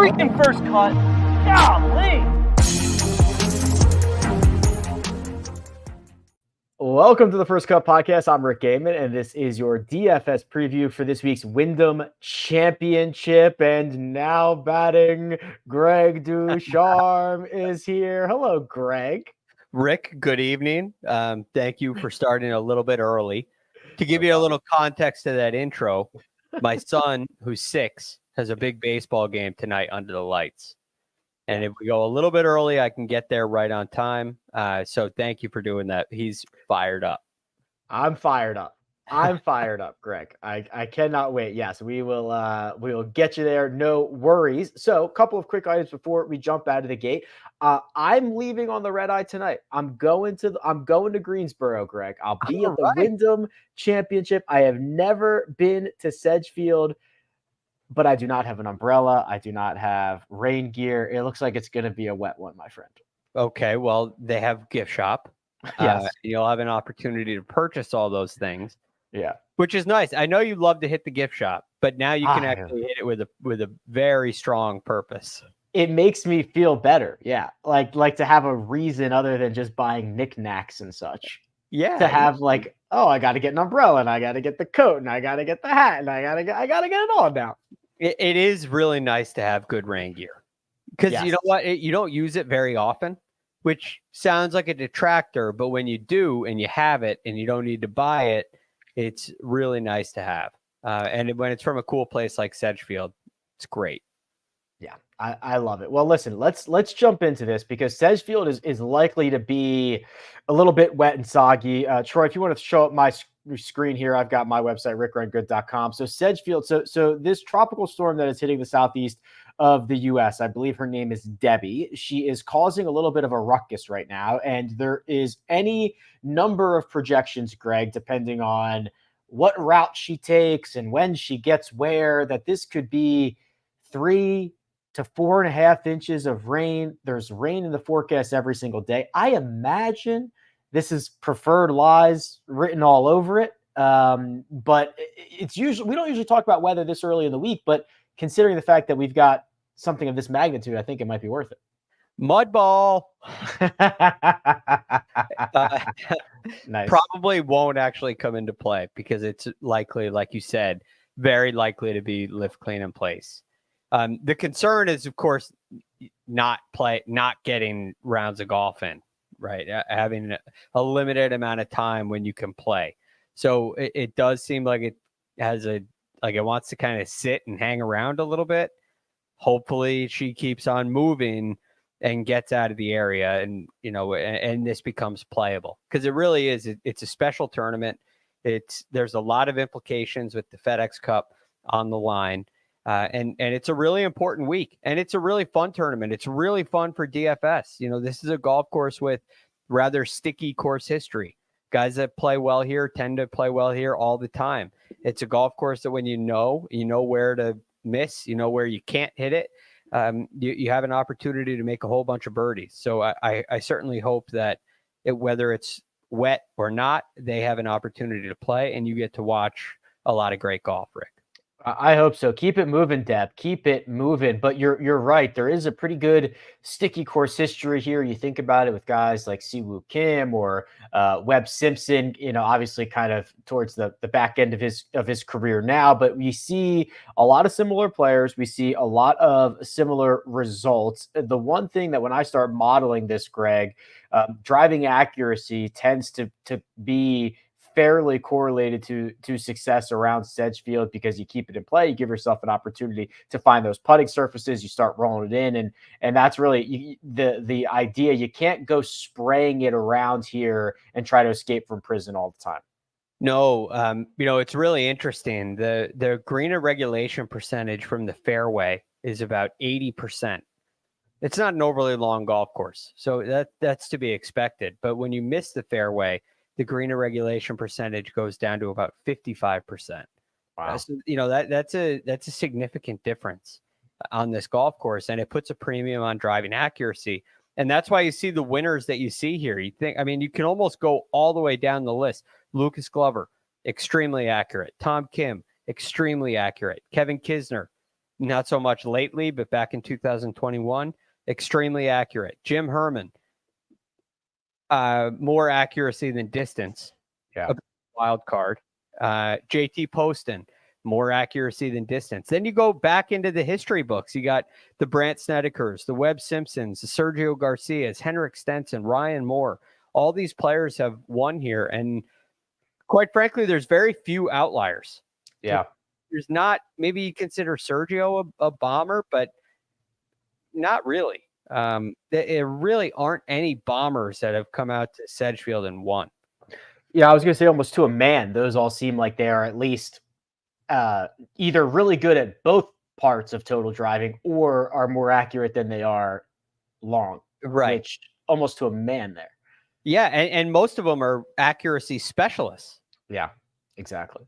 freaking first cut. Golly. Welcome to the First Cut Podcast. I'm Rick Gehman, and this is your DFS preview for this week's Wyndham Championship. And now batting, Greg DuCharme is here. Hello, Greg. Rick, good evening. Thank you for starting a little bit early. To give you a little context to that intro, my son, who's 6, has a big baseball game tonight under the lights. And if we go a little bit early, I can get there right on time. So thank you for doing that. He's fired up. I'm fired up. Greg. I cannot wait. Yes, we will get you there. No worries. So a couple of quick items before we jump out of the gate. I'm leaving on the red eye tonight. I'm going to Greensboro, Greg. I'll be at the Wyndham Championship. I have never been to Sedgefield, but I do not have an umbrella. I do not have rain gear. It looks like it's going to be a wet one, my friend. Okay, well, they have gift shop. Yes. You'll have an opportunity to purchase all those things. Yeah. Which is nice. I know you love to hit the gift shop, but now you can actually hit it with a very strong purpose. It makes me feel better. Yeah. Like to have a reason other than just buying knickknacks and such. Yeah. To have like, oh, I got to get an umbrella and I got to get the coat and I got to get the hat and I got to get it all now. It is really nice to have good rain gear because you know what? You don't use it very often, which sounds like a detractor, but when you do and you have it and you don't need to buy it, it's really nice to have. And when it's from a cool place like Sedgefield, it's great. Yeah, I love it. Well, listen, let's jump into this because Sedgefield is likely to be a little bit wet and soggy. Troy, if you want to show up my screen here, I've got my website, rickgregggood.com. So Sedgefield, so this tropical storm that is hitting the southeast of the U.S., I believe her name is Debbie. She is causing a little bit of a ruckus right now, and there is any number of projections, Greg, depending on what route she takes and when she gets where, that this could be 3 to 4.5 inches of rain. There's rain in the forecast every single day. I imagine this is preferred lies written all over it. But it's usually, we don't usually talk about weather this early in the week, but considering the fact that we've got something of this magnitude, I think it might be worth it. Mud ball. Nice. Probably won't actually come into play because it's likely, like you said, very likely to be lift, clean, in place. The concern is, of course, not getting rounds of golf in, right? Having a limited amount of time when you can play. So it does seem like it has it wants to kind of sit and hang around a little bit. Hopefully she keeps on moving and gets out of the area and, and this becomes playable because it really is. It's a special tournament. There's a lot of implications with the FedEx Cup on the line. And it's a really important week and it's a really fun tournament. It's really fun for DFS. This is a golf course with rather sticky course history. Guys that play well here tend to play well here all the time. It's a golf course that when you know where to miss, where you can't hit it. You have an opportunity to make a whole bunch of birdies. So I certainly hope that whether it's wet or not, they have an opportunity to play and you get to watch a lot of great golf, Rick. I hope so. Keep it moving, Deb. Keep it moving. But you're right. There is a pretty good sticky course history here. You think about it with guys like Siwoo Kim or Webb Simpson, obviously kind of towards the back end of his career now. But we see a lot of similar players. We see a lot of similar results. The one thing that when I start modeling this, Greg, driving accuracy tends to be fairly correlated to success around Sedgefield because you keep it in play, you give yourself an opportunity to find those putting surfaces, you start rolling it in, and that's really the idea. You can't go spraying it around here and try to escape from prison all the time. No, it's really interesting. The green irregulation percentage from the fairway is about 80%. It's not an overly long golf course, so that's to be expected. But when you miss the fairway, the green irregulation percentage goes down to about 55%. Wow. So, that's a significant difference on this golf course, and it puts a premium on driving accuracy. And that's why you see the winners that you see here. You can almost go all the way down the list. Lucas Glover, extremely accurate. Tom Kim, extremely accurate. Kevin Kisner, not so much lately, but back in 2021, extremely accurate. Jim Herman, more accuracy than distance. Yeah. Wild card. JT Poston, more accuracy than distance. Then you go back into the history books. You got the Brant Snedekers, the Webb Simpsons, the Sergio Garcias, Henrik Stenson, Ryan Moore. All these players have won here. And quite frankly, there's very few outliers. Yeah. There's not, maybe you consider Sergio a bomber, but not really. There really aren't any bombers that have come out to Sedgefield and won. Yeah, I was going to say almost to a man. Those all seem like they are at least either really good at both parts of total driving or are more accurate than they are long. Right. Which almost to a man there. Yeah, and most of them are accuracy specialists. Yeah, exactly.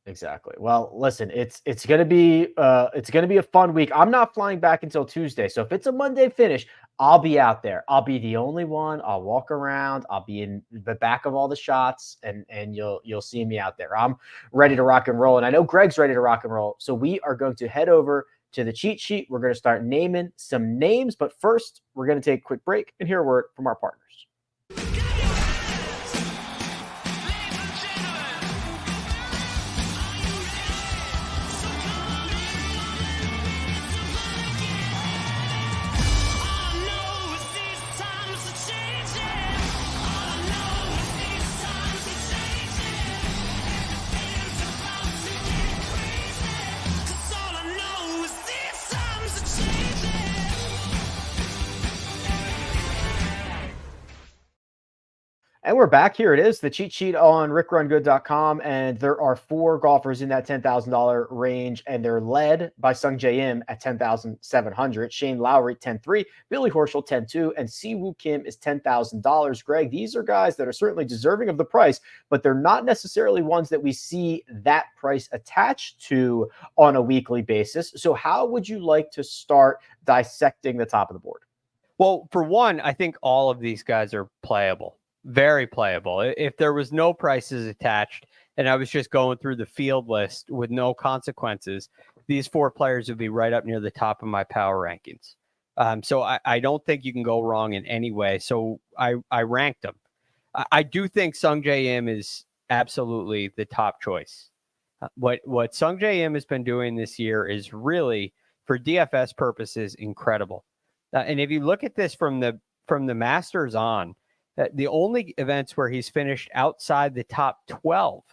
Exactly. Well, listen, it's gonna be a fun week. I'm not flying back until Tuesday, so if it's a Monday finish, I'll be out there. I'll be the only one. I'll walk around. I'll be in the back of all the shots, and you'll see me out there. I'm ready to rock and roll, and I know Greg's ready to rock and roll. So we are going to head over to the cheat sheet. We're going to start naming some names, but first we're going to take a quick break and hear a word from our partners. And we're back. Here it is, the cheat sheet on rickrungood.com. And there are 4 golfers in that $10,000 range, and they're led by Sungjae Im at $10,700, Shane Lowry, 10-3, Billy Horschel, 10-2, and Siwoo Kim is $10,000. Greg, these are guys that are certainly deserving of the price, but they're not necessarily ones that we see that price attached to on a weekly basis. So how would you like to start dissecting the top of the board? Well, for one, I think all of these guys are playable. Very playable. If there was no prices attached and I was just going through the field list with no consequences, these 4 players would be right up near the top of my power rankings. So I don't think you can go wrong in any way. So I ranked them. I do think Sungjae Im is absolutely the top choice. What Sungjae Im has been doing this year is really, for DFS purposes, incredible. And if you look at this from the Masters on, the only events where he's finished outside the top 12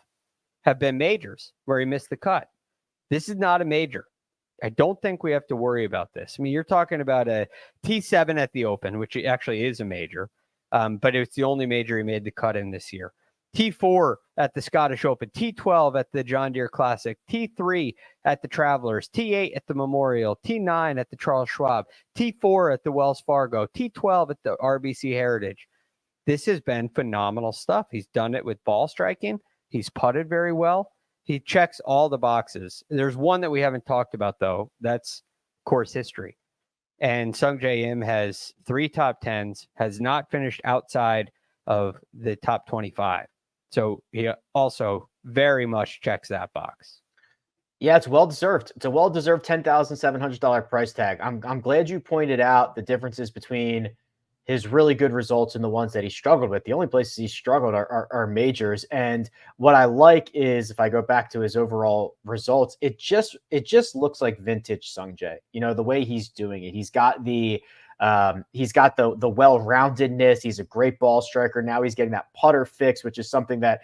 have been majors where he missed the cut. This is not a major. I don't think we have to worry about this. I mean, you're talking about a T7 at the Open, which actually is a major, but it's the only major he made the cut in this year. T4 at the Scottish Open, T12 at the John Deere Classic, T3 at the Travelers, T8 at the Memorial, T9 at the Charles Schwab, T4 at the Wells Fargo, T12 at the RBC Heritage. This has been phenomenal stuff. He's done it with ball striking. He's putted very well. He checks all the boxes. There's one that we haven't talked about, though. That's course history. And Sungjae Im has 3 top 10s, has not finished outside of the top 25. So he also very much checks that box. Yeah, it's well-deserved. It's a well-deserved $10,700 price tag. I'm glad you pointed out the differences between his really good results and the ones that he struggled with. The only places he struggled are majors. And what I like is, if I go back to his overall results, it just looks like vintage Sungjae. You know, the way he's doing it. He's got the well-roundedness. He's a great ball striker. Now he's getting that putter fix, which is something that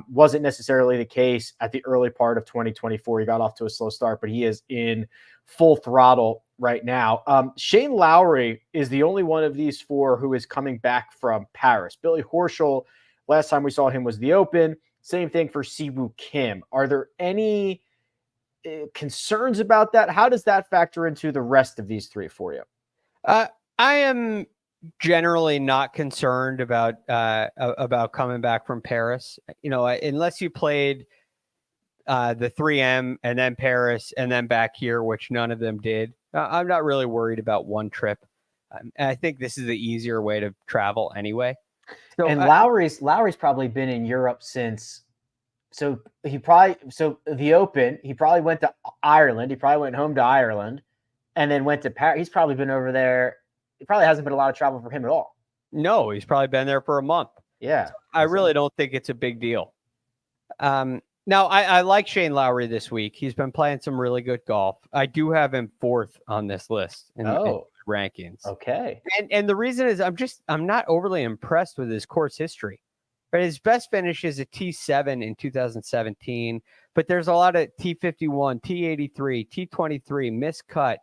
wasn't necessarily the case at the early part of 2024. He got off to a slow start, but he is in full throttle right now. Shane Lowry is the only one of these 4 who is coming back from Paris. Billy Horschel, last time we saw him was the Open. Same thing for Siwoo Kim. Are there any concerns about that? How does that factor into the rest of these 3 for you? I am generally not concerned about coming back from Paris. You know, unless you played the 3M and then Paris and then back here, which none of them did. I'm not really worried about one trip. I think this is the easier way to travel anyway. So, and Lowry's probably been in Europe since So the Open, he probably went to Ireland. He probably went home to Ireland and then went to Paris. He's probably been over there. It probably hasn't been a lot of travel for him at all. No, he's probably been there for a month. Yeah. So I really don't think it's a big deal. Now, I like Shane Lowry this week. He's been playing some really good golf. I do have him 4th on this list in rankings. Okay. And the reason is I'm not overly impressed with his course history. But his best finish is a T7 in 2017, but there's a lot of T51, T83, T23, miscut.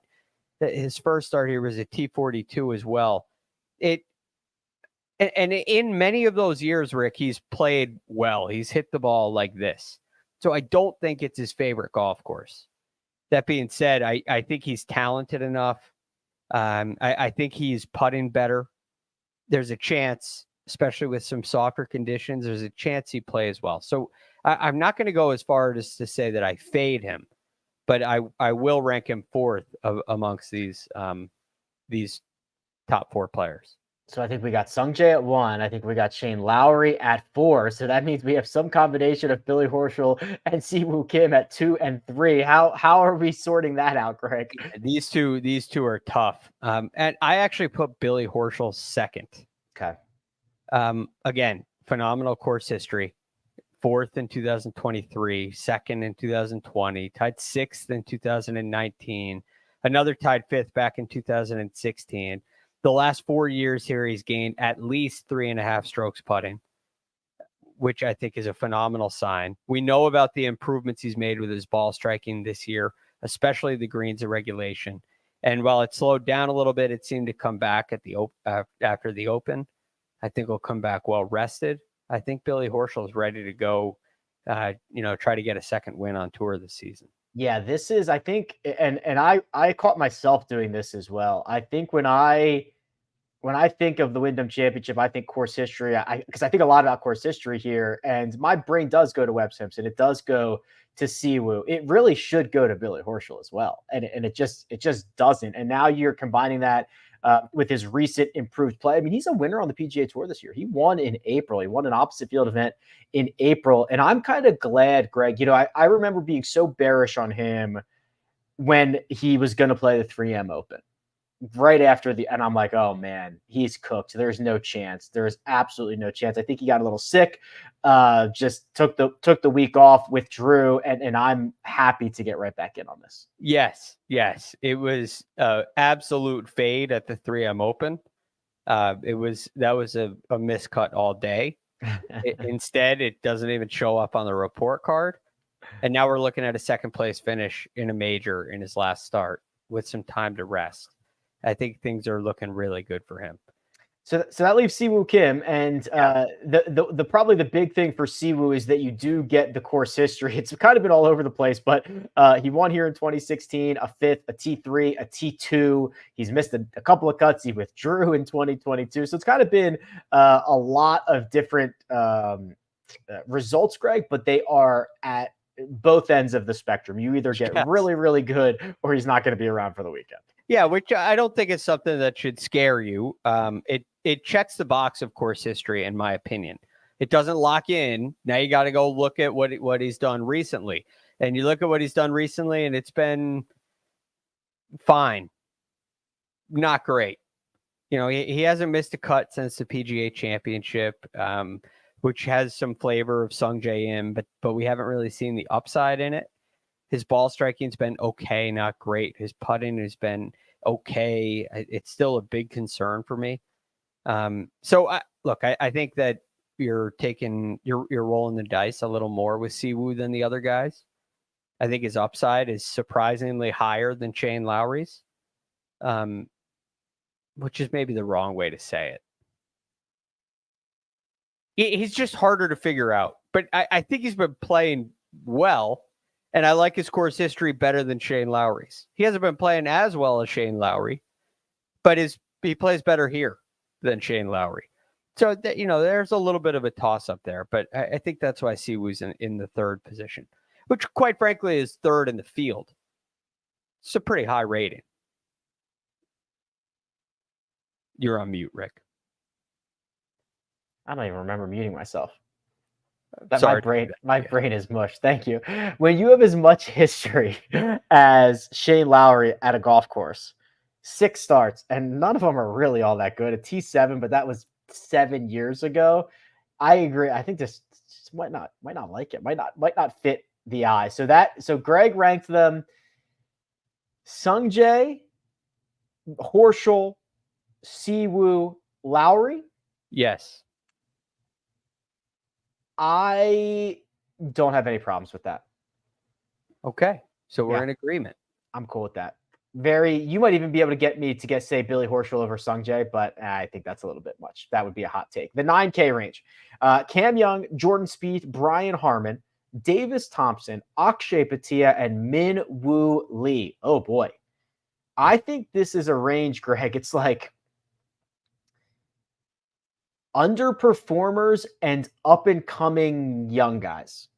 His first start here was a T42 as well. And in many of those years, Rick, he's played well. He's hit the ball like this. So I don't think it's his favorite golf course. That being said, I think he's talented enough. I think he's putting better. There's a chance, especially with some softer conditions, there's a chance he plays well. So I'm not going to go as far as to say that I fade him, but I will rank him 4th amongst these top 4 players. So I think we got Sungjae at 1. I think we got Shane Lowry at 4. So that means we have some combination of Billy Horschel and Siwoo Kim at 2 and 3. How are we sorting that out, Greg? These two are tough. And I actually put Billy Horschel 2nd. Okay. Again, phenomenal course history. 4th in 2023, 2nd in 2020, tied 6th in 2019, another tied 5th back in 2016. The last 4 years here, he's gained at least 3.5 strokes putting, which I think is a phenomenal sign. We know about the improvements he's made with his ball striking this year, especially the greens and regulation. And while it slowed down a little bit, it seemed to come back at after the Open. I think he'll come back well rested. I think Billy Horschel is ready to go, try to get a second win on tour this season. Yeah, this is, I think, and I caught myself doing this as well. I think when I think of the Wyndham Championship, I think course history, because I think a lot about course history here, and my brain does go to Webb Simpson. It does go to Siwoo. It really should go to Billy Horschel as well, and it just doesn't. And now you're combining that with his recent improved play. I mean, he's a winner on the PGA Tour this year. He won in April. He won an opposite field event in April. And I'm kind of glad, Greg, I remember being so bearish on him when he was going to play the 3M Open right after and I'm like, oh man, he's cooked. There's no chance. There's absolutely no chance. I think he got a little sick, just took the week off, withdrew, and I'm happy to get right back in on this. Yes. It was absolute fade at the 3M Open. That was a miscut all day. Instead, it doesn't even show up on the report card. And now we're looking at a second place finish in a major in his last start with some time to rest. I think things are looking really good for him. So that leaves Siwoo Kim, and the probably the big thing for Siwoo is that you do get the course history. It's kind of been all over the place, but he won here in 2016, a 5th, a T3, a T2. He's missed a couple of cuts. He withdrew in 2022, so it's kind of been a lot of different results, Greg. But they are at both ends of the spectrum. You either get really, really good, or he's not going to be around for the weekend. Yeah, which I don't think is something that should scare you. It checks the box of course history, in my opinion. It doesn't lock in. Now you got to go look at what he's done recently. And you look at what he's done recently, and it's been fine. Not great. He hasn't missed a cut since the PGA Championship, which has some flavor of Sungjae in, but we haven't really seen the upside in it. His ball striking's been okay, not great. His putting has been okay. It's still a big concern for me. So I think that you're rolling the dice a little more with Siwoo than the other guys. I think his upside is surprisingly higher than Shane Lowry's, which is maybe the wrong way to say it. He's just harder to figure out, but I think he's been playing well. And I like his course history better than Shane Lowry's. He hasn't been playing as well as Shane Lowry, but he plays better here than Shane Lowry. So, there's a little bit of a toss-up there, but I think that's why Siwoo's in the 3rd position, which, quite frankly, is 3rd in the field. It's a pretty high rating. You're on mute, Rick. I don't even remember muting myself. That Sorry. my brain is mush. Thank you. When you have as much history as Shane Lowry at a golf course, 6 starts, and none of them are really all that good. A T7, but that was 7 years ago. I agree. I think this might not like it. Might not fit the eye. So Greg ranked them Sungjae, Horschel, Siwoo, Lowry. Yes. I don't have any problems with that. Okay. So we're in agreement. I'm cool with that. You might even be able to get me to say Billy Horschel over Sungjae, but I think that's a little bit much. That would be a hot take. The 9K range. Cam Young, Jordan Spieth, Brian Harmon, Davis Thompson, Akshay Patia, and Min Woo Lee. Oh boy. I think this is a range, Greg. It's like underperformers and up and coming young guys,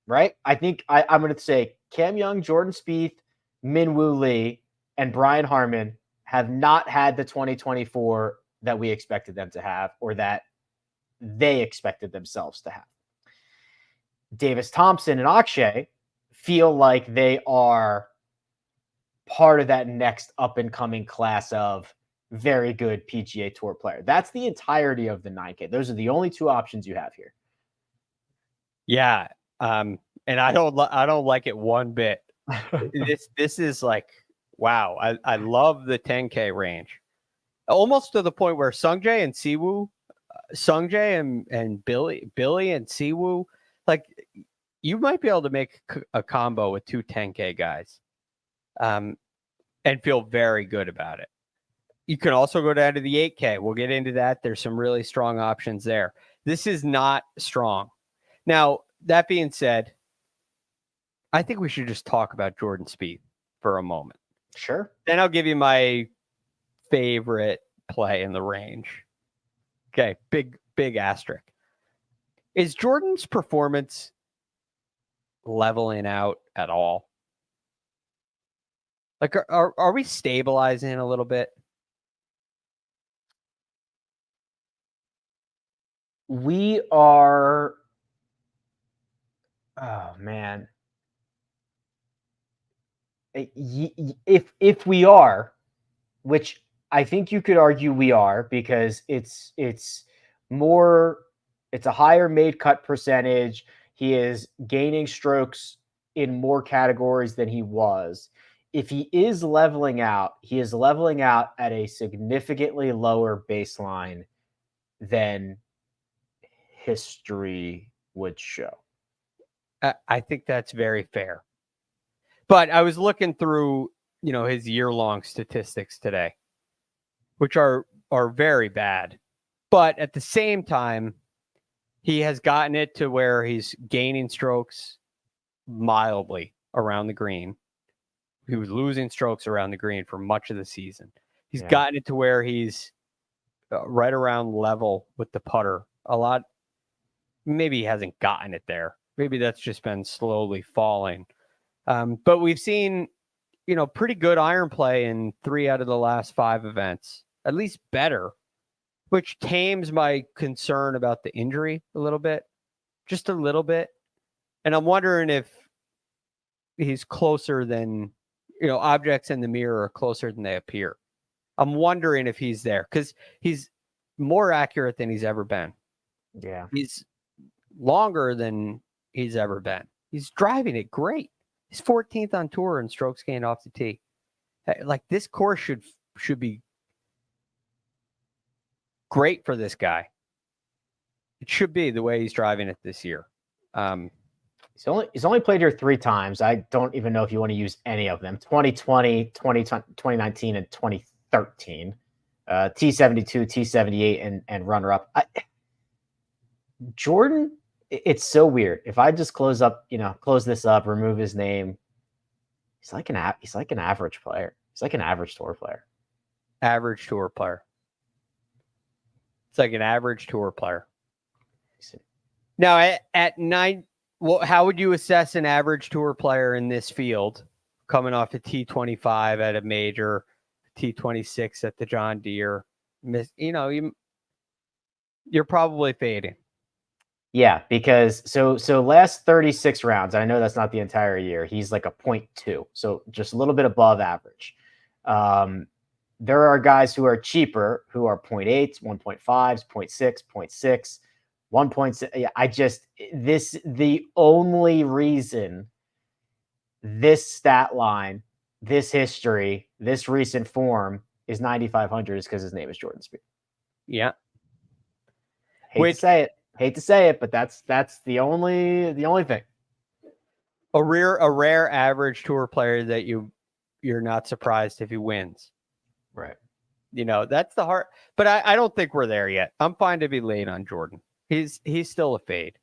right? I think I'm going to say Cam Young, Jordan Spieth, Min Woo Lee, and Brian Harmon have not had the 2024 that we expected them to have, or that they expected themselves to have. Davis Thompson and Akshay feel like they are part of that next up and coming class of very good PGA Tour player. That's the entirety of the 9K. Those are the only 2 options you have here. Yeah. And I don't like it one bit. This is like, wow. I love the 10K range. Almost to the point where Sungjae and Siwoo, and Billy and Siwoo, like you might be able to make a combo with 2 10K guys. And feel very good about it. You can also go down to the 8K. We'll get into that. There's some really strong options there. This is not strong. Now, that being said, I think we should just talk about Jordan Spieth for a moment. Sure. Then I'll give you my favorite play in the range. Okay, big asterisk. Is Jordan's performance leveling out at all? Like, are we stabilizing a little bit? We are. Oh man. If we are, which I think you could argue we are, because it's a higher made cut percentage. He is gaining strokes in more categories than he was. If he is leveling out, he is leveling out at a significantly lower baseline than history would show. I think that's very fair. But I was looking through, his year-long statistics today, which are very bad. But at the same time, he has gotten it to where he's gaining strokes mildly around the green. He was losing strokes around the green for much of the season. He's gotten it to where he's right around level with the putter a lot. Maybe he hasn't gotten it there. Maybe that's just been slowly falling. But we've seen, pretty good iron play in 3 out of the last 5 events, at least better, which tames my concern about the injury a little bit, just a little bit. And I'm wondering if he's closer than, objects in the mirror are closer than they appear. I'm wondering if he's there because he's more accurate than he's ever been. Yeah. He's longer than he's ever been. He's driving it great. He's 14th on tour in strokes gained off the tee. Like, this course should be great for this guy. It should be the way he's driving it this year. He's only played here 3 times. I don't even know if you want to use any of them. 2020, 2019, and 2013. T72, T78, and runner-up. Jordan, it's so weird. If I just close this up, remove his name, he's like an average player. He's like an average tour player. Average tour player. It's like an average tour player. Now at 9, well, how would you assess an average tour player in this field, coming off a T25 at a major, T26 at the John Deere? You're probably fading. Yeah, because so last 36 rounds, I know that's not the entire year. He's like a 0.2, so just a little bit above average. There are guys who are cheaper who are 0.8s, 1.5s, 0.6, 0.6, 1.6. Yeah, the only reason this stat line, this history, this recent form is 9,500 is because his name is Jordan Spieth. Yeah. Hate to say it, but that's the only thing. A rare average tour player that you're not surprised if he wins. Right. That's the heart. But I don't think we're there yet. I'm fine to be late on Jordan. He's still a fade.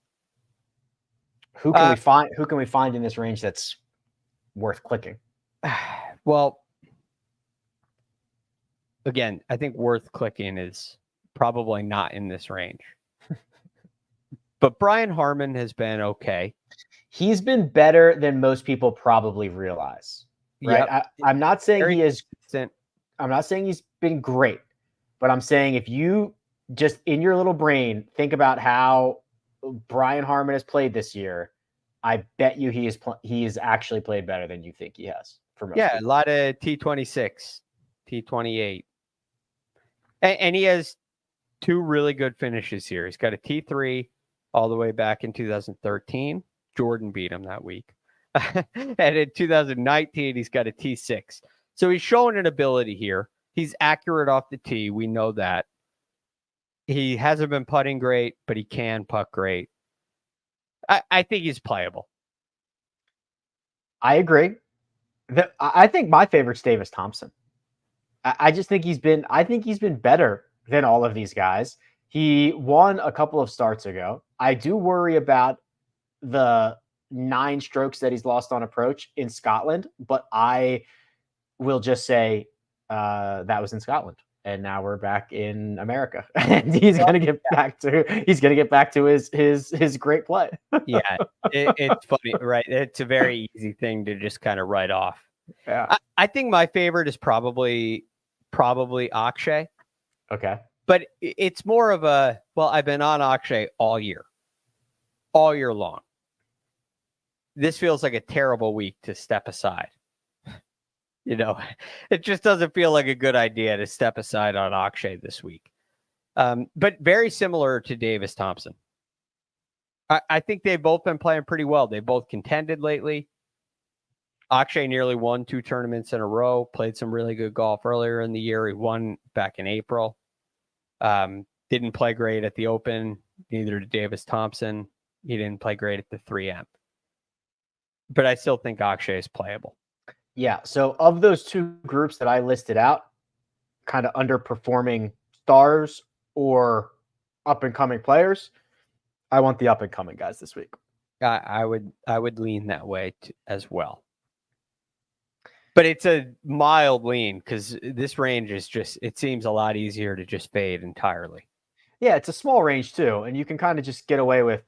Who can we find in this range that's worth clicking? Well, again, I think worth clicking is probably not in this range. But Brian Harman has been okay. He's been better than most people probably realize. Right. Yep. I'm not saying he is. I'm not saying he's been great, but I'm saying if you just in your little brain think about how Brian Harman has played this year, I bet you he is actually played better than you think he has. For most people. A lot of T26, T28, and he has two really good finishes here. He's got a T3 all the way back in 2013. Jordan beat him that week. And in 2019, he's got a T6. So he's showing an ability here. He's accurate off the tee. We know that. He hasn't been putting great, but he can putt great. I think he's playable. I agree. I think my favorite's Davis Thompson. I just think he's been better than all of these guys. He won a couple of starts ago. I do worry about the 9 strokes that he's lost on approach in Scotland, but I will just say that was in Scotland, and now we're back in America, and he's going to get back to his great play. Yeah, it's funny, right? It's a very easy thing to just kind of write off. Yeah, I think my favorite is probably Akshay. Okay, but it's more of I've been on Akshay all year long. This feels like a terrible week to step aside. It just doesn't feel like a good idea to step aside on Akshay this week. But very similar to Davis Thompson. I think they've both been playing pretty well. They both contended lately. Akshay nearly won 2 tournaments in a row, played some really good golf earlier in the year. He won back in April. Didn't play great at the Open. Neither did Davis Thompson. He didn't play great at the 3M. But I still think Akshay is playable. Yeah. So of those 2 groups that I listed out, kind of underperforming stars or up and coming players, I want the up and coming guys this week. I would lean that way as well. But it's a mild lean because this range is it seems a lot easier to just fade entirely. Yeah, it's a small range too, and you can kind of just get away with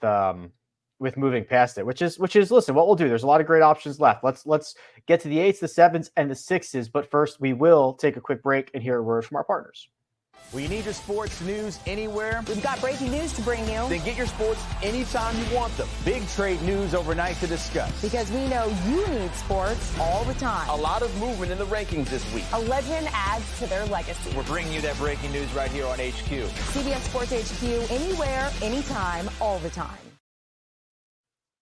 moving past it, which is listen, what we'll do. There's a lot of great options left. Let's get to the 8s, the 7s, and the 6s. But first, we will take a quick break and hear a word from our partners. Well, you need your sports news anywhere? We've got breaking news to bring you. Then get your sports anytime you want them. Big trade news overnight to discuss. Because we know you need sports all the time. A lot of movement in the rankings this week. A legend adds to their legacy. We're bringing you that breaking news right here on HQ. CBS Sports HQ, anywhere, anytime, all the time.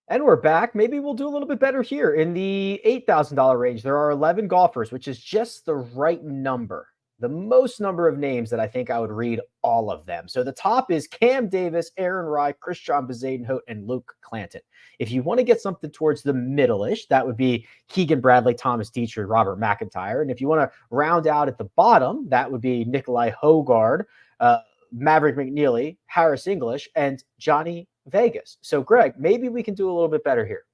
And we're back. Maybe we'll do a little bit better here in the $8,000 range. There are 11 golfers, which is just the right number. The most number of names that I think I would read all of them. So the top is Cam Davis, Aaron Rai, Christian Bezuidenhout, and Luke Clanton. If you want to get something towards the middle-ish, that would be Keegan Bradley, Thomas Dietrich, Robert McIntyre. And if you want to round out at the bottom, that would be Nikolai Hogard, Maverick McNeely, Harris English, and Johnny Vegas. So Greg, maybe we can do a little bit better here.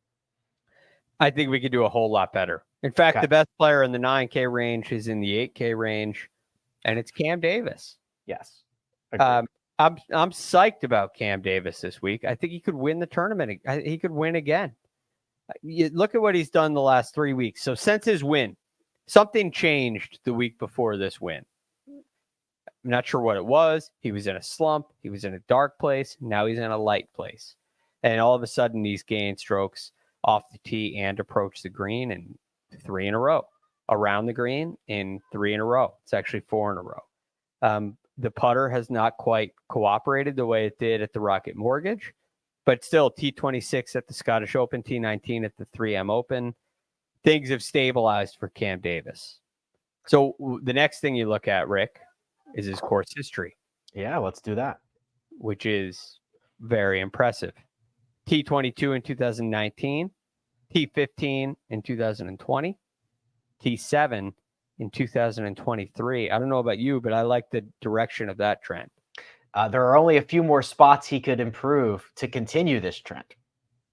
I think we could do a whole lot better. In fact, the best player in the 9K range is in the 8K range, and it's Cam Davis. Yes. I'm psyched about Cam Davis this week. I think he could win the tournament. He could win again. You look at what he's done the last 3 weeks. So since his win, something changed the week before this win. I'm not sure what it was. He was in a slump. He was in a dark place. Now he's in a light place. And all of a sudden, he's gained strokes off the tee and approach the green in 3 in a row, around the green in 3 in a row. It's actually 4 in a row. The putter has not quite cooperated the way it did at the Rocket Mortgage, but still T26 at the Scottish Open, T19 at the 3M Open. Things have stabilized for Cam Davis. So the next thing you look at, Rick, is his course history. Yeah, let's do that. Which is very impressive. T22 in 2019, T15 in 2020, T7 in 2023. I don't know about you, but I like the direction of that trend. There are only a few more spots he could improve to continue this trend.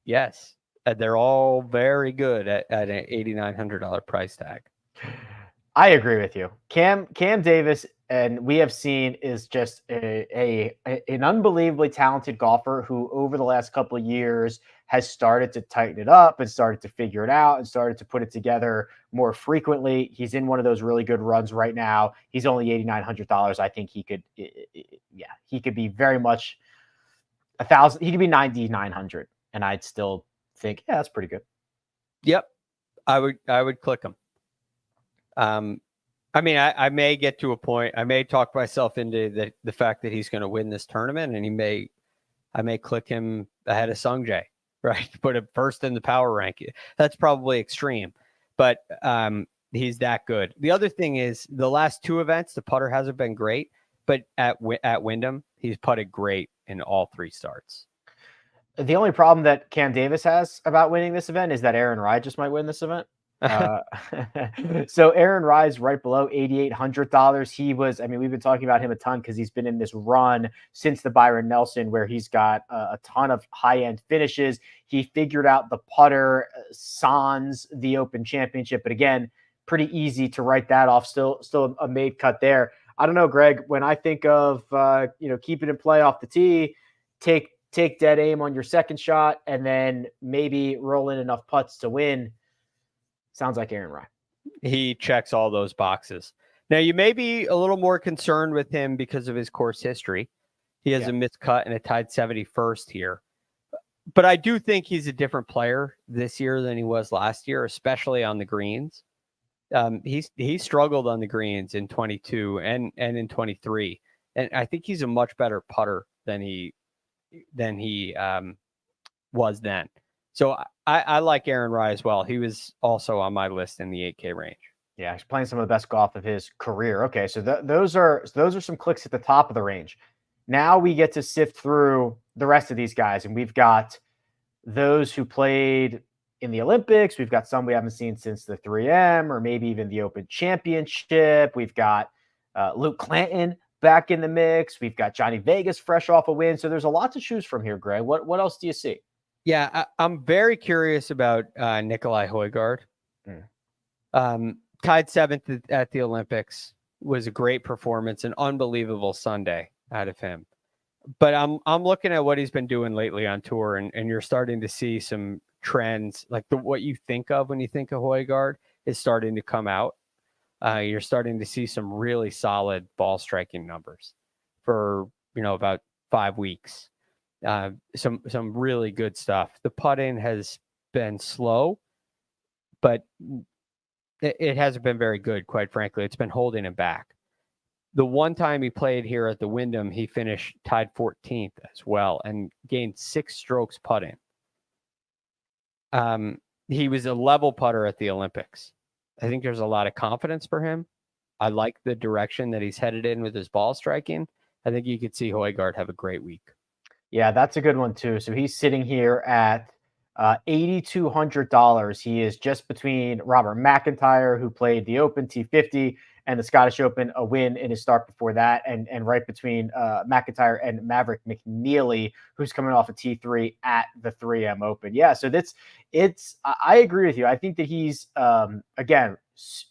Yes. They're all very good at an $8,900 price tag. I agree with you. Cam Davis, and we have seen, is just an unbelievably talented golfer who over the last couple of years has started to tighten it up and started to figure it out and started to put it together more frequently. He's in one of those really good runs right now. He's only $8,900. I think he could be very much 1,000. He could be 9,900, and I'd still think, yeah, that's pretty good. Yep. I would click him. I mean, I may get to a point, I may talk myself into the fact that he's going to win this tournament, and I may click him ahead of Sungjae, right? Put him first in the power ranking. That's probably extreme, but he's that good. The other thing is the last 2 events, the putter hasn't been great, but at Wyndham, he's putted great in all 3 starts. The only problem that Cam Davis has about winning this event is that Aaron Rai just might win this event. So Aaron Rise right below $8,800. He was, I mean, we've been talking about him a ton because he's been in this run since the Byron Nelson where he's got a ton of high-end finishes. He figured out the putter, sans the Open Championship, but again, pretty easy to write that off. Still a made cut there. I don't know, Greg, when I think of keep it in play off the tee, take dead aim on your second shot, and then maybe roll in enough putts to win. Sounds like Aaron Rai. He checks all those boxes. Now, you may be a little more concerned with him because of his course history. He has a missed cut and a tied 71st here. But I do think he's a different player this year than he was last year, especially on the greens. He struggled on the greens in 22 and in 23. And I think he's a much better putter than he was then. So I like Aaron Rai as well. He was also on my list in the 8K range. Yeah, he's playing some of the best golf of his career. Okay, so those are some clicks at the top of the range. Now we get to sift through the rest of these guys, and we've got those who played in the Olympics. We've got some we haven't seen since the 3M or maybe even the Open Championship. We've got Luke Clanton back in the mix. We've got Johnny Vegas fresh off a win. So there's a lot to choose from here, Greg. What else do you see? Yeah, I'm very curious about Nikolai Højgaard. Tied 7th at the Olympics, was a great performance, an unbelievable Sunday out of him. But I'm looking at what he's been doing lately on tour, and you're starting to see some trends, like what you think of when you think of Højgaard is starting to come out. You're starting to see some really solid ball striking numbers for about 5 weeks. Some really good stuff. The putting has been slow, but it hasn't been very good, quite frankly. It's been holding him back. The one time he played here at the Wyndham, he finished tied 14th as well and gained 6 strokes putting. He was a level putter at the Olympics. I think there's a lot of confidence for him. I like the direction that he's headed in with his ball striking. I think you could see Højgaard have a great week. Yeah, that's a good one too. So he's sitting here at $8,200. He is just between Robert McIntyre, who played the Open T50 and the Scottish Open, a win in his start before that, and right between McIntyre and Maverick McNeely, who's coming off a T3 at the 3M Open. Yeah, so I agree with you. I think that he's again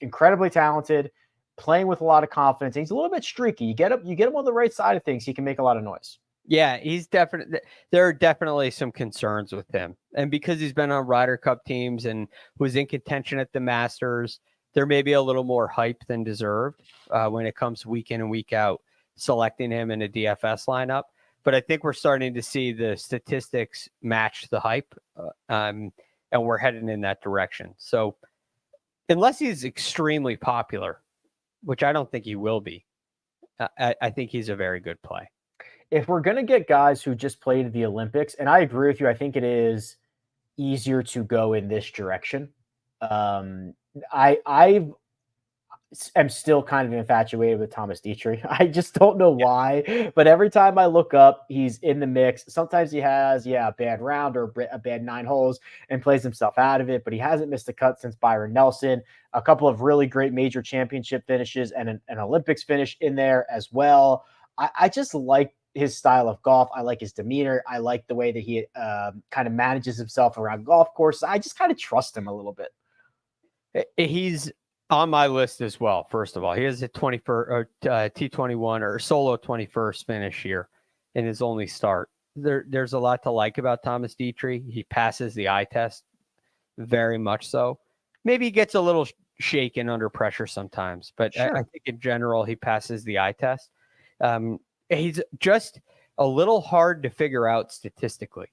incredibly talented, playing with a lot of confidence. He's a little bit streaky. You get him on the right side of things, he can make a lot of noise. Yeah, he's definitely. There are definitely some concerns with him, and because he's been on Ryder Cup teams and was in contention at the Masters, there may be a little more hype than deserved when it comes week in and week out selecting him in a DFS lineup. but I think we're starting to see the statistics match the hype, and we're heading in that direction. So unless he's extremely popular, which I don't think he will be, I think he's a very good play. If we're going to get guys who just played the Olympics, and I agree with you, I think it is easier to go in this direction. I am still kind of infatuated with Thomas Dietrich. I just don't know why, but every time I look up, he's in the mix. Sometimes he has, a bad round or a bad 9 holes and plays himself out of it, but he hasn't missed a cut since Byron Nelson. A couple of really great major championship finishes and an Olympics finish in there as well. I just like his style of golf. I like his demeanor. I like the way that he kind of manages himself around golf courses. I just kind of trust him a little bit. He's on my list as well. First of all, he has a T21 or solo 21st finish here in his only start. There's a lot to like about Thomas Dietrich. He passes the eye test very much so. Maybe he gets a little shaken under pressure sometimes, but sure. I think in general he passes the eye test. He's just a little hard to figure out statistically.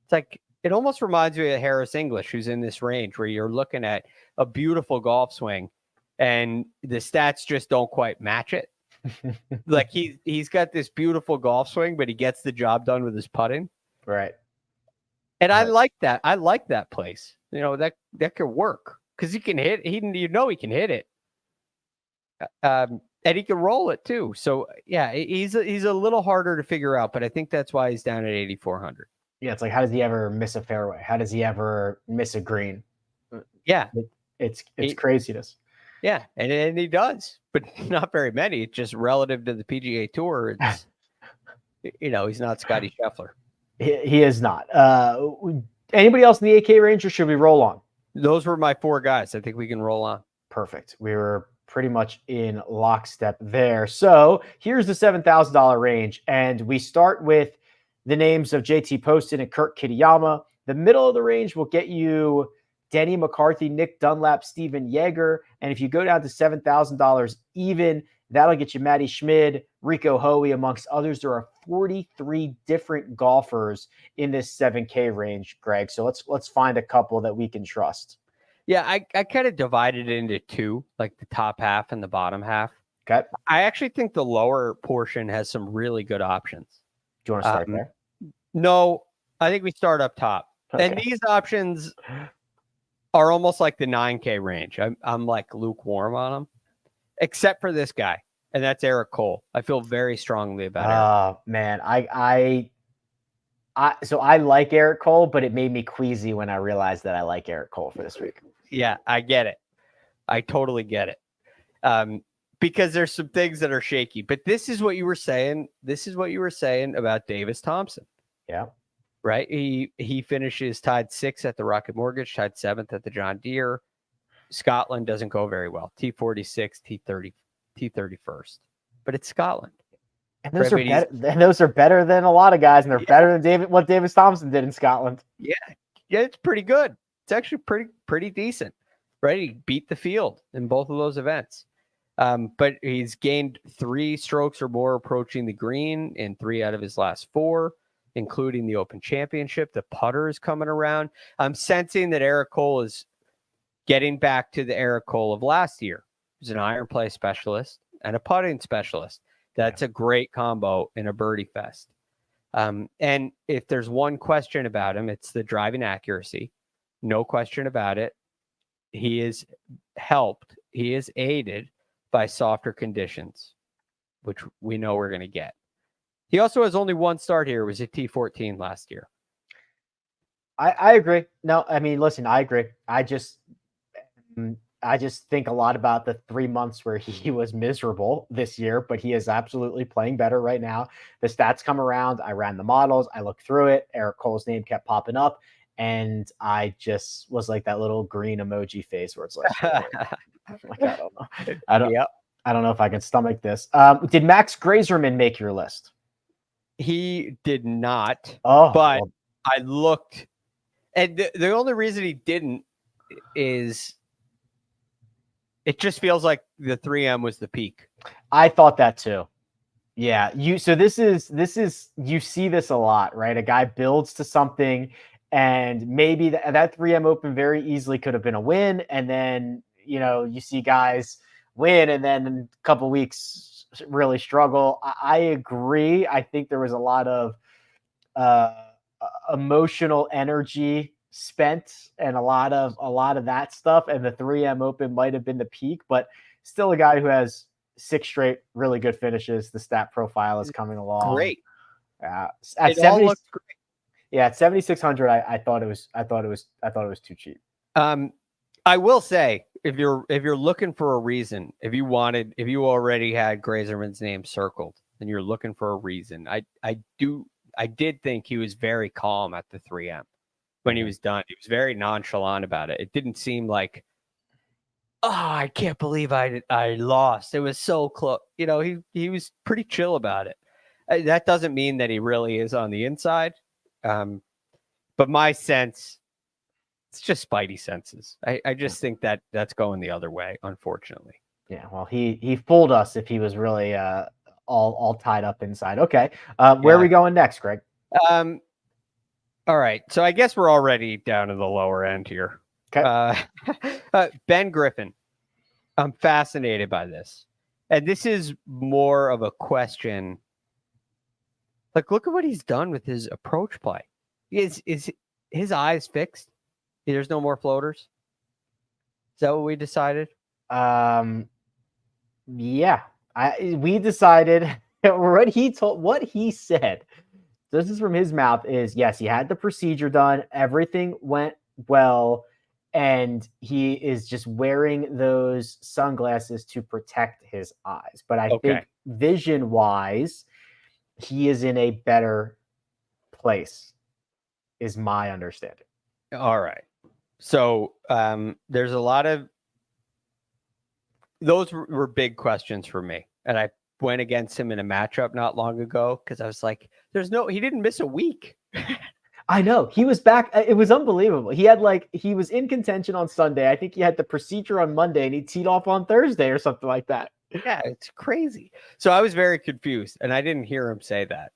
It's like, it almost reminds me of Harris English, who's in this range where you're looking at a beautiful golf swing and the stats just don't quite match it. Like he's got this beautiful golf swing, but he gets the job done with his putting. Right. And I like that. I like that place. That could work because he can hit. He can hit it. And he can roll it too. So yeah, he's a little harder to figure out, but I think that's why he's down at 8,400. Yeah, it's like, how does he ever miss a fairway? How does he ever miss a green? Yeah, it's craziness. Yeah, and he does, but not very many. It's just relative to the PGA Tour. It's he's not Scotty Scheffler. He is not. Anybody else in the 8K range, or should we roll on? Those were my 4 guys. I think we can roll on. Perfect. We were pretty much in lockstep there. So here's the $7,000 range, and we start with the names of JT Poston and Kurt Kitayama. The middle of the range will get you Denny McCarthy, Nick Dunlap, Steven Yeager. And if you go down to $7,000 even, that'll get you Matty Schmid, Rico Hoey, amongst others. There are 43 different golfers in this 7K range, Greg. So let's find a couple that we can trust. Yeah, I kind of divided it into 2, like the top half and the bottom half. Okay. I actually think the lower portion has some really good options. Do you want to start there? No, I think we start up top. Okay. And these options are almost like the 9K range. I'm like lukewarm on them, except for this guy, and that's Eric Cole. I feel very strongly about Eric. Man, so I like Eric Cole, but it made me queasy when I realized that I like Eric Cole for this week. Yeah, I get it. I totally get it. Because there's some things that are shaky, but this is what you were saying. This is what you were saying about Davis Thompson. Yeah. Right. He finishes tied 6th at the Rocket Mortgage, tied 7th at the John Deere. Scotland doesn't go very well. T46, T30, T31st, but it's Scotland. And those are better than a lot of guys, and they're better than what Davis Thompson did in Scotland. Yeah, it's pretty good. It's actually pretty decent. Right. He beat the field in both of those events. But he's gained 3 strokes or more approaching the green in 3 out of his last 4, including the Open Championship. The putter is coming around. I'm sensing that Eric Cole is getting back to the Eric Cole of last year. He's an iron play specialist and a putting specialist. That's a great combo in a birdie fest. And if there's one question about him, it's the driving accuracy. No question about it. He is helped. He is aided by softer conditions, which we know we're going to get. He also has only 1 start here. It was at T14 last year. I agree. No, I mean, listen, I agree. I just think a lot about the 3 months where he was miserable this year, but he is absolutely playing better right now. The stats come around. I ran the models. I looked through it. Eric Cole's name kept popping up, and I just was like that little green emoji face where it's like, I don't know. I don't know if I can stomach this. Did Max Grazerman make your list? He did not. Oh, but I looked, and the only reason he didn't is it just feels like the 3M was the peak. I thought that too. Yeah, so this is you see this a lot, right? A guy builds to something, and maybe that 3M Open very easily could have been a win, and then you see guys win, and then in a couple weeks really struggle. I agree. I think there was a lot of uh, emotional energy spent, and a lot of that stuff, and the 3M Open might have been the peak, but still a guy who has 6 straight really good finishes. The stat profile is coming along. Great. At It all 70, looks great. yeah, at 7,600, I thought it was too cheap. I will say, if you're looking for a reason, if you already had Grazerman's name circled and you're looking for a reason, I did think he was very calm at the 3M when he was done. He was very nonchalant about it. It didn't seem like, oh, I can't believe I lost. It was so close. He was pretty chill about it. That doesn't mean that he really is on the inside. But my sense, it's just spidey senses. I just think that that's going the other way, unfortunately. Yeah, well, he fooled us if he was really all tied up inside. Okay, where are we going next, Greg? All right, so I guess we're already down to the lower end here. Okay. Ben Griffin. I'm fascinated by this. And this is more of a question. Like, look at what he's done with his approach play. Is his eyes fixed? There's no more floaters? Is that what we decided? Yeah. We decided what he said. This is from his mouth is, yes, he had the procedure done. Everything went well. And he is just wearing those sunglasses to protect his eyes. But I think vision-wise, he is in a better place, is my understanding. All right. So there's a lot of those were big questions for me. And I went against him in a matchup not long ago because I was like, he didn't miss a week. I know. He was back. It was unbelievable. He was in contention on Sunday. I think he had the procedure on Monday and he teed off on Thursday or something like that. Yeah, it's crazy. So I was very confused and I didn't hear him say that.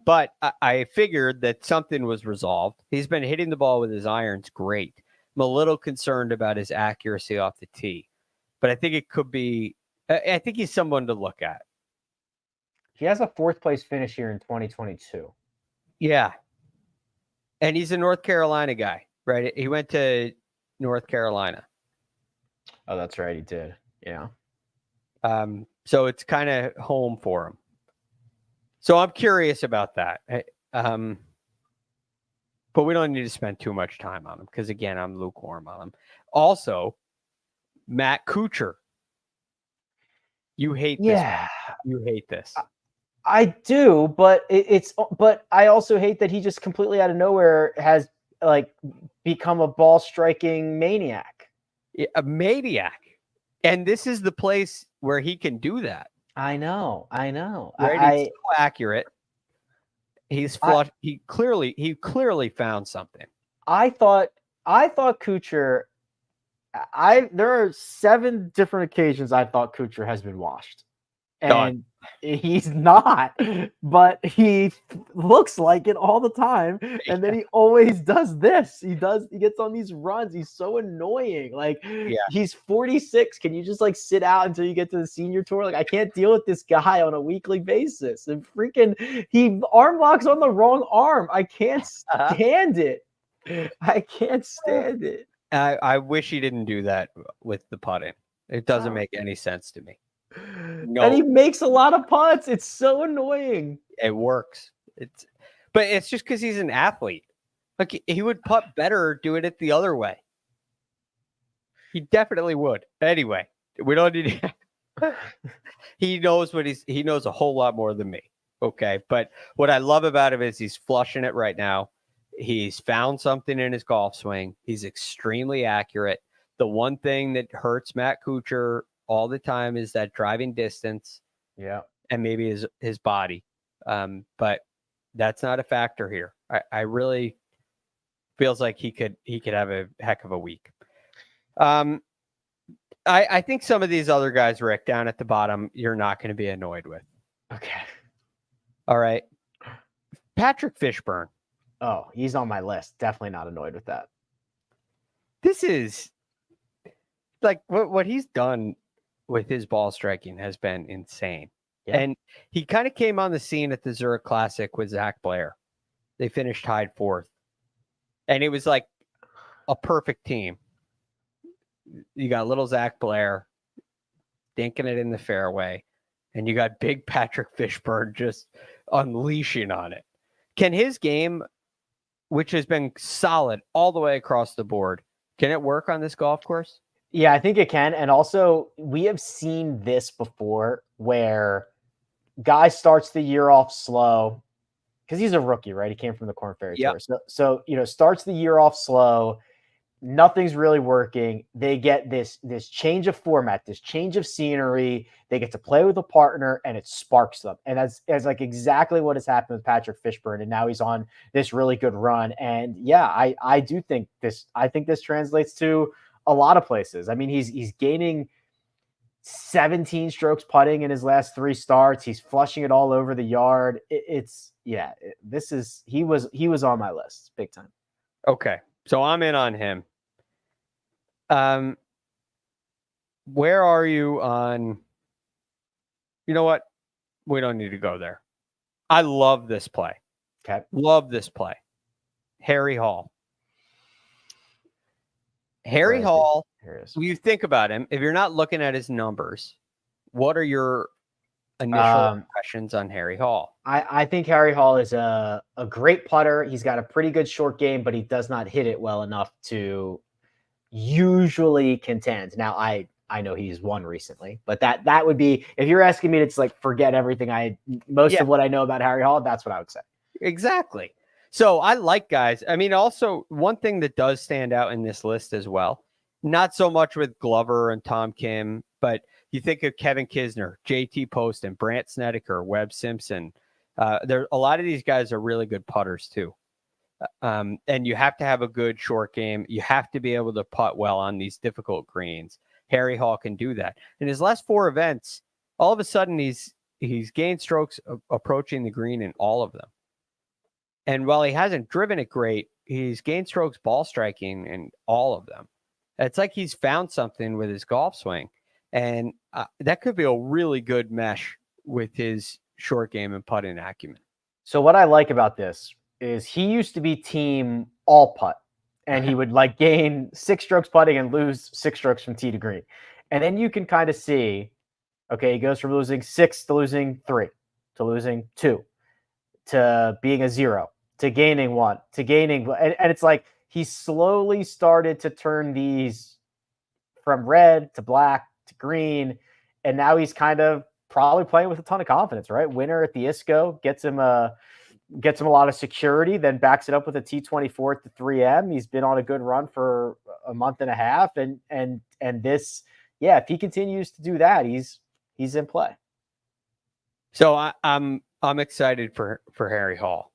But I figured that something was resolved. He's been hitting the ball with his irons great. I'm a little concerned about his accuracy off the tee, but I think it could be, I think he's someone to look at. He has a 4th place finish here in 2022. Yeah. And he's a North Carolina guy, right? He went to North Carolina. Oh, that's right. He did. Yeah. So it's kind of home for him. So I'm curious about that. But we don't need to spend too much time on him because, again, I'm lukewarm on him. Also, Matt Kuchar. You hate this. Yeah. You hate this. I do, but but I also hate that he just completely out of nowhere has become a ball striking maniac. A maniac. And this is the place where he can do that. I know. Right? He's so accurate. He's flush. He clearly found something. I thought Kuchar. There are 7 different occasions I thought Kuchar has been washed. And he's not, but he looks like it all the time. And then he always does this. He gets on these runs. He's so annoying. He's 46. Can you just sit out until you get to the senior tour? I can't deal with this guy on a weekly basis. And he arm locks on the wrong arm. I can't stand it. I can't stand it. I wish he didn't do that with the putting. It doesn't make any sense to me. No. And he makes a lot of putts. It's so annoying. It works. But it's just because he's an athlete. He would putt better do it the other way. He definitely would. Anyway, we don't need to... He knows he knows a whole lot more than me. Okay. But what I love about him is he's flushing it right now. He's found something in his golf swing. He's extremely accurate. The one thing that hurts Matt Kuchar all the time is that driving distance. Yeah. And maybe his body. But that's not a factor here. I really feels like he could have a heck of a week. I think some of these other guys, Rick, down at the bottom, you're not going to be annoyed with. Okay. All right. Patrick Fishburne. Oh, he's on my list. Definitely not annoyed with that. This is like what he's done with his ball striking has been insane. Yeah. And he kind of came on the scene at the Zurich Classic with Zach Blair. They finished tied 4th. And it was like a perfect team. You got little Zach Blair dinking it in the fairway, and you got big Patrick Fishburne just unleashing on it. Can his game, which has been solid all the way across the board, can it work on this golf course? Yeah, I think it can. And also, we have seen this before where guy starts the year off slow because he's a rookie, right? He came from the Korn Ferry Tour. So, starts the year off slow. Nothing's really working. They get this change of format, this change of scenery. They get to play with a partner, and it sparks them. And that's like exactly what has happened with Patrick Fishburne. And now he's on this really good run. And yeah, I do think this. I think this translates to a lot of places. I mean, he's gaining 17 strokes putting in his last 3 starts. He's flushing it all over the yard. He was on my list big time. Okay, so I'm in on him. Where are you on? You know what? We don't need to go there. I love this play. Okay. Love this play. Harry Hall. Harry Hall, when you think about him, if you're not looking at his numbers, what are your initial impressions on Harry Hall? I think Harry Hall is a great putter. He's got a pretty good short game, but he does not hit it well enough to usually contend. Now, I know he's won recently, but that would be, if you're asking me to like forget everything of what I know about Harry Hall, that's what I would say. Exactly. So I like guys. I mean, also one thing that does stand out in this list as well, not so much with Glover and Tom Kim, but you think of Kevin Kisner, JT Poston, Brandt Snedeker, Webb Simpson. There, a lot of these guys are really good putters too. And you have to have a good short game. You have to be able to putt well on these difficult greens. Harry Hall can do that. In his last 4 events, all of a sudden he's gained strokes approaching the green in all of them. And while he hasn't driven it great, he's gained strokes ball striking in all of them. It's like he's found something with his golf swing. And that could be a really good mesh with his short game and putting acumen. So what I like about this is he used to be team all putt, and he would like gain 6 strokes putting and lose 6 strokes from tee to green. And then you can kind of see, okay, he goes from losing 6 to losing 3 to losing 2 to being a 0 to gaining 1 to gaining. And it's like he slowly started to turn these from red to black to green. And now he's kind of probably playing with a ton of confidence, right? Winner at the ISCO gets him a lot of security, then backs it up with a T24 at the 3M. He's been on a good run for a month and a half. And this, yeah, if he continues to do that, he's in play. So I'm excited for Harry Hall.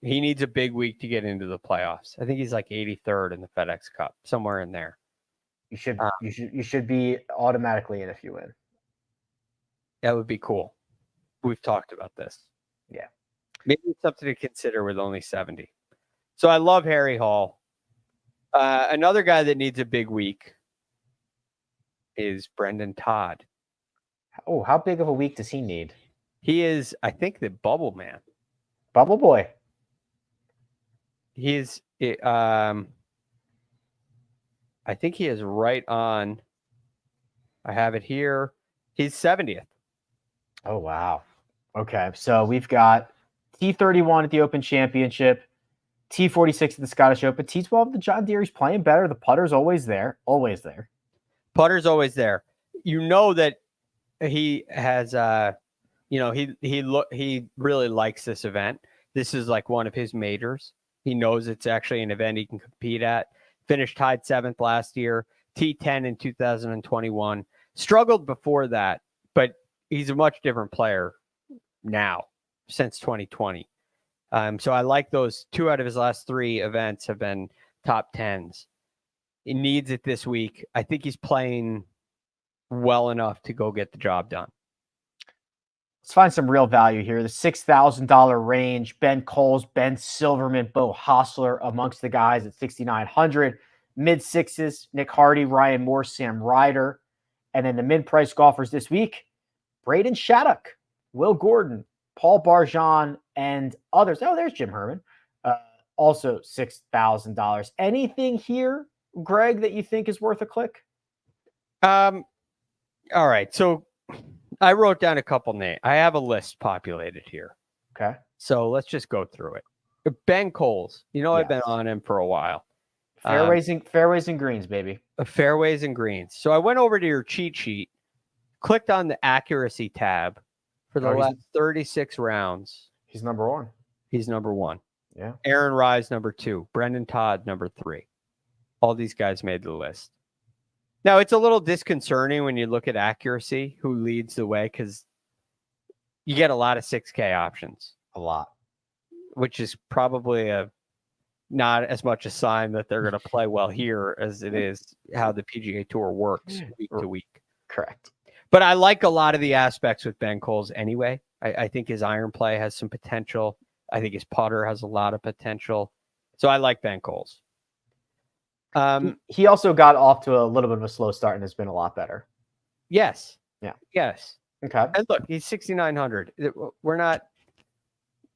He needs a big week to get into the playoffs. I think he's like 83rd in the FedEx Cup, somewhere in there. You should be automatically in if you win. That would be cool. We've talked about this. Yeah. Maybe it's something to consider with only 70. So I love Harry Hall. Another guy that needs a big week is Brendan Todd. Oh, how big of a week does he need? He is, I think, the bubble man. Bubble boy. He's, I think he is right on. I have it here. He's 70th. Oh, wow. Okay. So we've got T31 at the Open Championship, T46 at the Scottish Open, T12 at the John Deere. He's playing better. The putter's always there. Always there. Putter's always there. You know that he has, he really likes this event. This is like one of his majors. He knows it's actually an event he can compete at. Finished tied 7th last year, T10 in 2021. Struggled before that, but he's a much different player now since 2020. So I like those. 2 out of his last 3 events have been top 10s. He needs it this week. I think he's playing well enough to go get the job done. Let's find some real value here. The $6,000 range. Ben Coles, Ben Silverman, Bo Hostler amongst the guys at 6,900. Mid sixes, Nick Hardy, Ryan Moore, Sam Ryder. And then the mid-price golfers this week, Braden Shattuck, Will Gordon, Paul Barjon, and others. Oh, there's Jim Herman. Also $6,000. Anything here, Greg, that you think is worth a click? All right. So I wrote down a couple names. I have a list populated here. Okay. So let's just go through it. Ben Coles. You know, I've been on him for a while. Fairways and greens, baby. Fairways and greens. So I went over to your cheat sheet, clicked on the accuracy tab for the last 36 rounds. He's number one. He's number one. Yeah. Aaron Rise, number 2. Brendan Todd, number 3. All these guys made the list. Now, it's a little disconcerting when you look at accuracy, who leads the way, because you get a lot of 6K options. A lot. Which is probably not as much a sign that they're going to play well here as it is how the PGA Tour works week to week. Correct. But I like a lot of the aspects with Ben Coles anyway. I think his iron play has some potential. I think his putter has a lot of potential. So I like Ben Coles. He also got off to a little bit of a slow start and has been a lot better. Yes. Yeah. Yes. Okay. And look, he's 6,900.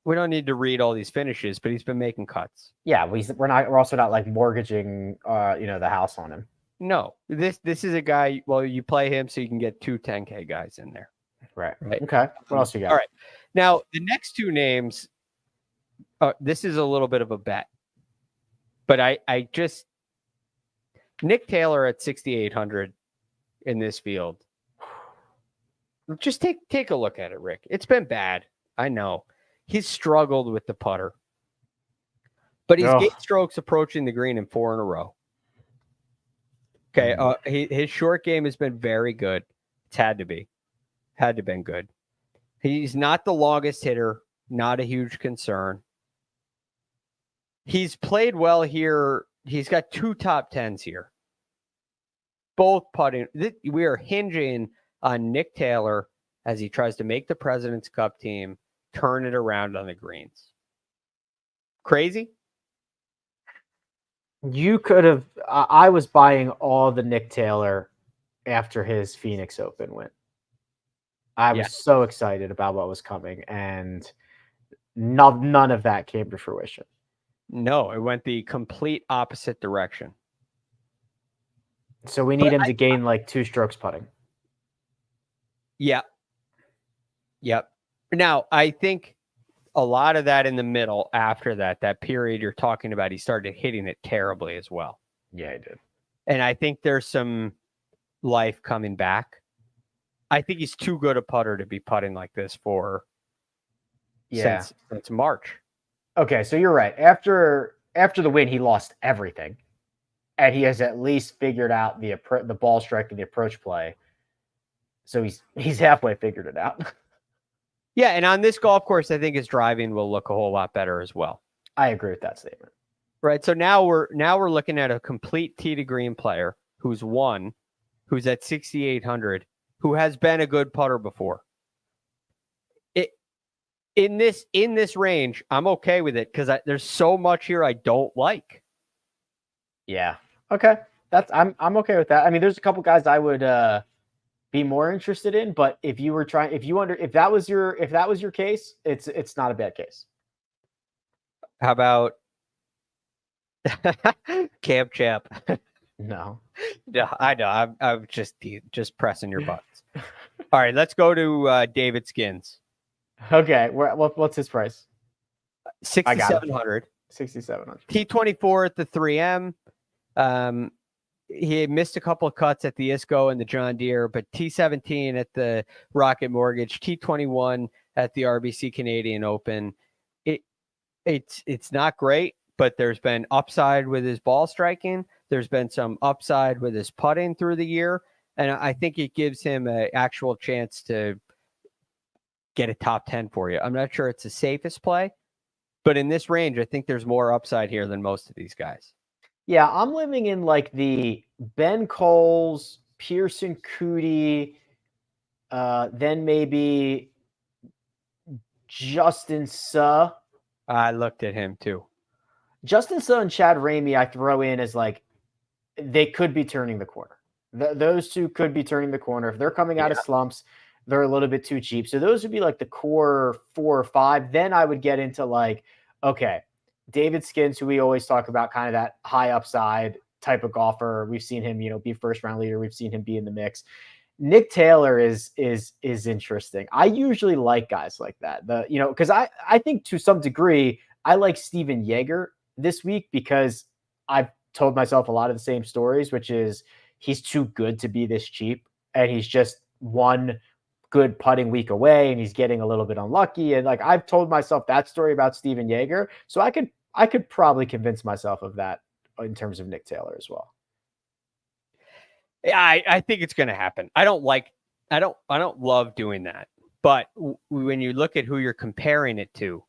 We don't need to read all these finishes, but he's been making cuts. Yeah, we're also not like mortgaging the house on him. No. This is a guy, well, you play him so you can get 2 10K guys in there. Right. Okay. What else you got? All right. Now, the next 2 names, this is a little bit of a bet. But I just Nick Taylor at 6,800 in this field. Just take a look at it, Rick. It's been bad. I know. He's struggled with the putter. But he's gained strokes approaching the green in 4 in a row. Okay. His short game has been very good. It's had to be. Had to been good. He's not the longest hitter. Not a huge concern. He's played well here. He's got 2 top 10s here. Both putting. We are hinging on Nick Taylor as he tries to make the President's Cup team turn it around on the greens. Crazy? You could have. I was buying all the Nick Taylor after his Phoenix Open win. I was so excited about what was coming, and none of that came to fruition. No, it went the complete opposite direction. So we need him to gain like 2 strokes putting. Yeah. Yep. Now, I think a lot of that in the middle after that period you're talking about, he started hitting it terribly as well. Yeah, he did. And I think there's some life coming back. I think he's too good a putter to be putting like this since March. Okay, so you're right. After the win, he lost everything. And he has at least figured out the ball strike and the approach play. So he's halfway figured it out. Yeah, and on this golf course, I think his driving will look a whole lot better as well. I agree with that statement. Right. So now we're looking at a complete tee to green player who's at 6,800, who has been a good putter before. In this range, I'm okay with it because there's so much here I don't like. Yeah. Okay. I'm okay with that. I mean, there's a couple guys I would be more interested in, but if that was your case, it's not a bad case. How about Cam Champ? No, I know. I'm just pressing your buttons. All right, let's go to David Skins. Okay, what's his price? 6,700. 6,700. T24 at the 3M. He missed a couple of cuts at the ISCO and the John Deere, but T17 at the Rocket Mortgage, T21 at the RBC Canadian Open. It's not great, but there's been upside with his ball striking. There's been some upside with his putting through the year, and I think it gives him an actual chance to get a top 10 for you. I'm not sure it's the safest play, but in this range, I think there's more upside here than most of these guys. Yeah, I'm living in like the Ben Coles, Pearson Coody, then maybe Justin Suh. I looked at him too. Justin Suh and Chad Ramey, I throw in as like they could be turning the corner. Those two could be turning the corner. If they're coming out of slumps, they're a little bit too cheap. So those would be like the core 4 or 5. Then I would get into like, okay, David Skins, who we always talk about, kind of that high upside type of golfer. We've seen him, be first round leader. We've seen him be in the mix. Nick Taylor is interesting. I usually like guys like that. Because I think to some degree I like Steven Yeager this week because I've told myself a lot of the same stories, which is he's too good to be this cheap, and he's just one good putting week away, and he's getting a little bit unlucky. And like I've told myself that story about Steven Yeager, so I could probably convince myself of that in terms of Nick Taylor as well. Yeah, I think it's going to happen. I don't love doing that, but when you look at who you're comparing it to,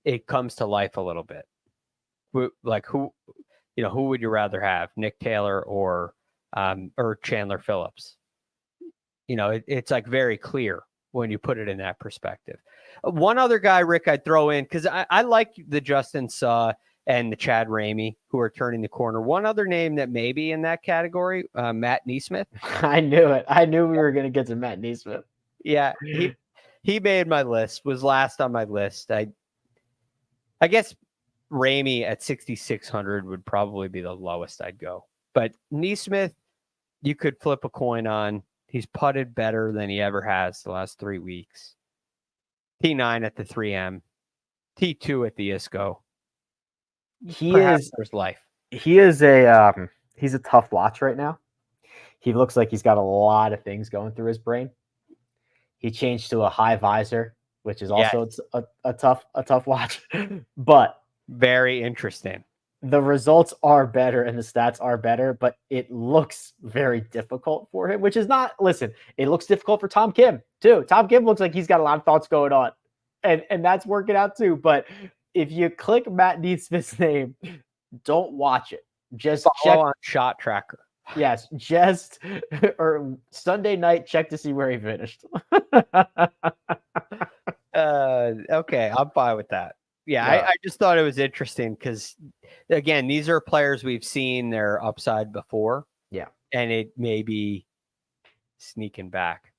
it comes to life a little bit. Like who would you rather have, Nick Taylor or Chandler Phillips? It's like very clear when you put it in that perspective. One other guy, Rick, I'd throw in because I like the Justin Suh and the Chad Ramey who are turning the corner. One other name that may be in that category, Matt Neesmith. I knew it. I knew we were going to get to Matt Neesmith. Yeah, he made my list, was last on my list. I guess Ramey at 6,600 would probably be the lowest I'd go. But Neesmith, you could flip a coin on. He's putted better than he ever has the last 3 weeks. T9 at the 3M, T2 at the ISCO. Perhaps there's life. He's a tough watch right now. He looks like he's got a lot of things going through his brain. He changed to a high visor, which is also a tough watch, but very interesting. The results are better and the stats are better, but it looks very difficult for him, which is not, listen, it looks difficult for Tom Kim too. Tom Kim looks like he's got a lot of thoughts going on, and that's working out too. But if you click Matt Neesmith's name, don't watch it. Just check on Shot Tracker. Yes, or Sunday night, check to see where he finished. Okay, I'm fine with that. Yeah, I just thought it was interesting because, again, these are players we've seen their upside before. Yeah. And it may be sneaking back.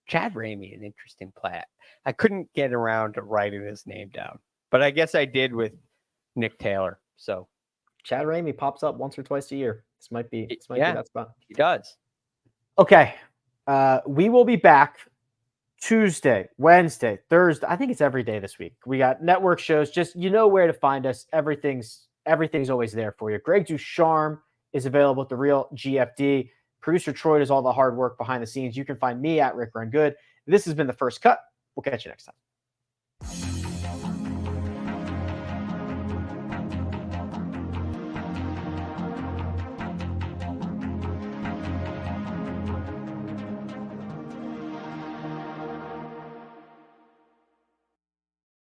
Chad Ramey, an interesting play. I couldn't get around to writing his name down, but I guess I did with Nick Taylor. So Chad Ramey pops up once or twice a year. This might be that spot. He does. Okay. We will be back Tuesday, Wednesday, Thursday. I think it's every day this week. We got network shows. Just where to find us. Everything's always there for you. Greg DuCharme is available at The Real GFD. Producer Troy does all the hard work behind the scenes. You can find me at Rick Run Good. This has been The First Cut. We'll catch you next time.